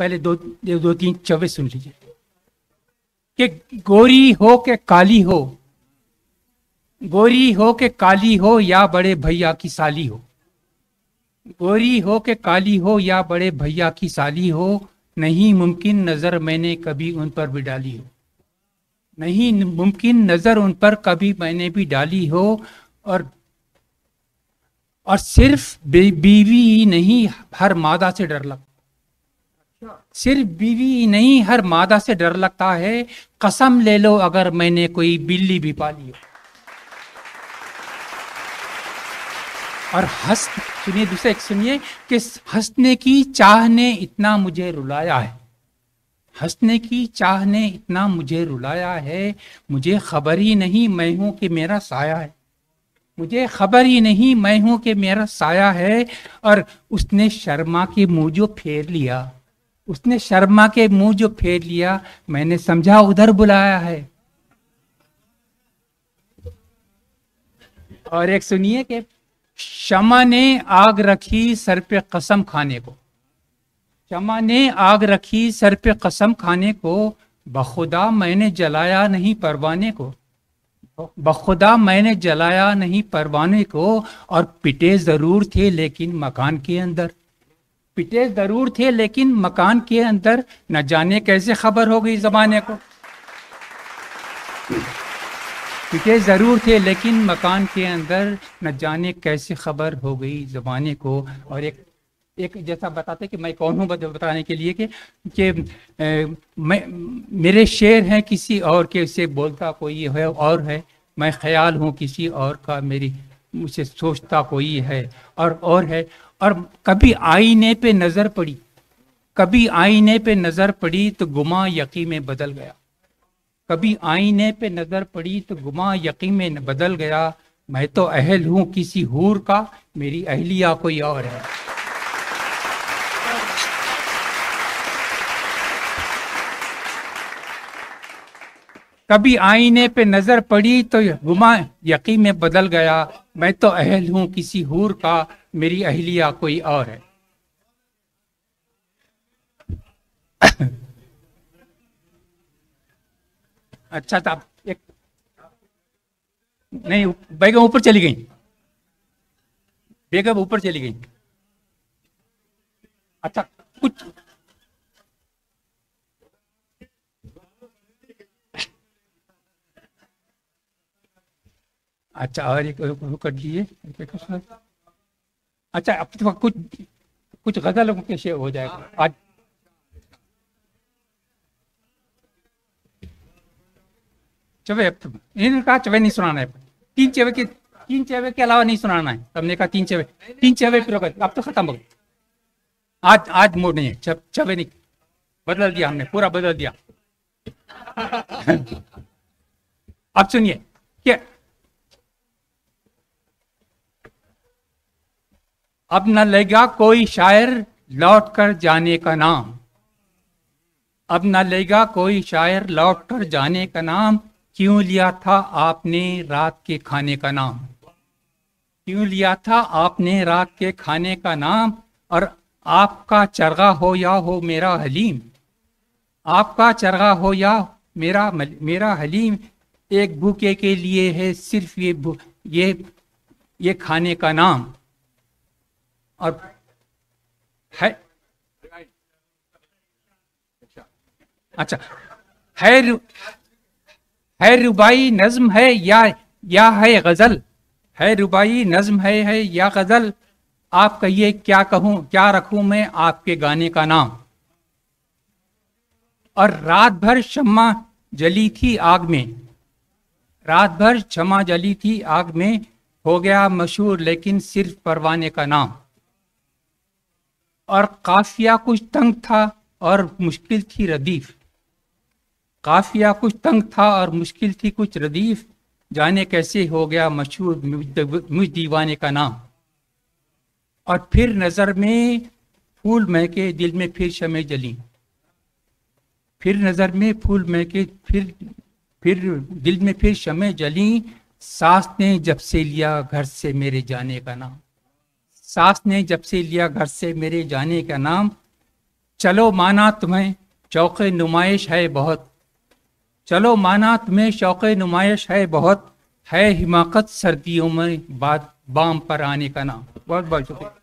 پہلے دو تین چوبے سن لیجیے کہ گوری ہو کہ کالی ہو، گوری ہو کہ کالی ہو یا بڑے بھیا کی سالی ہو، گوری ہو کہ کالی ہو یا بڑے بھیا کی سالی ہو، نہیں ممکن نظر میں نے کبھی ان پر بھی ڈالی ہو، نہیں ممکن نظر ان پر کبھی میں نے بھی ڈالی ہو، اور صرف بیوی ہی نہیں ہر مادہ سے ڈر لگتا، صرف بیوی ہی نہیں ہر مادہ سے ڈر لگتا ہے، قسم لے لو اگر میں نے کوئی بلی بھی پالی ہو۔ اور سنیے دوسرا ایک سنیے کہ ہنسنے کی چاہ نے اتنا مجھے رلایا ہے، ہنسنے کی چاہ نے اتنا مجھے رلایا ہے، مجھے خبر ہی نہیں میں ہوں کہ میرا سایہ ہے، مجھے خبر ہی نہیں میں ہوں کہ میرا سایہ ہے، اور اس نے شرما کے منہ جو پھیر لیا، اس نے شرما کے منہ جو پھیر لیا، میں نے سمجھا ادھر بلایا ہے۔ اور ایک سنیے کہ شمع نے آگ رکھی سر پہ قسم کھانے کو، شمع نے آگ رکھی سر پہ قسم کھانے کو، بخدا میں نے جلایا نہیں پروانے کو، بخدا میں نے جلایا نہیں پروانے کو، اور پٹے ضرور تھے لیکن مکان کے اندر، پٹے ضرور تھے لیکن مکان کے اندر، نہ جانے کیسے خبر ہو گئی زمانے کو، پٹے ضرور تھے لیکن مکان کے اندر، نہ جانے کیسے خبر ہو گئی زمانے کو۔ اور ایک جیسا بتاتے کہ میں کون ہوں بتانے کے لیے کہ میرے شعر ہیں کسی اور کے سے بولتا کوئی ہے اور ہے، میں خیال ہوں کسی اور کا مجھ سے سوچتا کوئی ہے اور ہے، اور کبھی آئینے پہ نظر پڑی، کبھی آئینے پہ نظر پڑی تو گما یقین میں بدل گیا، کبھی آئینے پہ نظر پڑی تو گما یقین میں بدل گیا، میں تو اہل ہوں کسی حور کا، میری اہلیہ کوئی اور ہے۔ کبھی آئینے پہ نظر پڑی تو گما یقین میں بدل گیا، میں تو اہل ہوں کسی حور کا، میری اہلیہ کوئی اور ہے۔ اچھا تھا ایک نہیں، بیگم اوپر چلی گئی، بیگم اوپر چلی گئی۔ اچھا کچھ اچھا اور ایک کر دیجیے۔ اچھا اب کچھ غزل کے شعر ہو جائے گا آج۔ چوے انہوں نے کہا چوے نہیں سنانا ہے، تین چوے کے علاوہ نہیں سنانا ہے، ہم نے کہا تین چوے پھر اب تو ختم ہو گئے، آج موڈ نہیں ہے، چوے نہیں، بدل دیا ہم نے، پورا بدل دیا۔ اب سنیے کہ اب نہ لگا کوئی شاعر لوٹ کر جانے کا نام، اب نہ لگا کوئی شاعر لوٹ کر جانے کا نام، کیوں لیا تھا آپ نے رات کے کھانے کا نام، کیوں لیا تھا آپ نے رات کے کھانے کا نام، اور آپ کا چرغا ہو یا ہو میرا حلیم، آپ کا چرغا ہو یا میرا حلیم، ایک بھوکے کے لیے ہے صرف یہ کھانے کا نام، اور ہے اچھا ہے ربائی نظم ہے یا ہے غزل، ہے ربائی نظم ہے یا غزل، آپ کہیے کیا کہوں کیا رکھوں میں آپ کے گانے کا نام، اور رات بھر شمع جلی تھی آگ میں، رات بھر شمع جلی تھی آگ میں، ہو گیا مشہور لیکن صرف پروانے کا نام، اور قافیہ کچھ تنگ تھا اور مشکل تھی ردیف، قافیہ کچھ تنگ تھا اور مشکل تھی کچھ ردیف، جانے کیسے ہو گیا مشہور مجھ دیوانے کا نام، اور پھر نظر میں پھول مہکے دل میں پھر شمع جلی، پھر نظر میں پھول مہکے پھر دل میں پھر شمع جلی، ساس نے جب سے لیا گھر سے میرے جانے کا نام، ساس نے جب سے لیا گھر سے میرے جانے کا نام، چلو مانا تمہیں شوق نمائش ہے بہت، چلو مانا تمہیں شوق نمائش ہے بہت، ہے حماقت سردیوں میں بام پر آنے کا نام. بہت بہت شکریہ.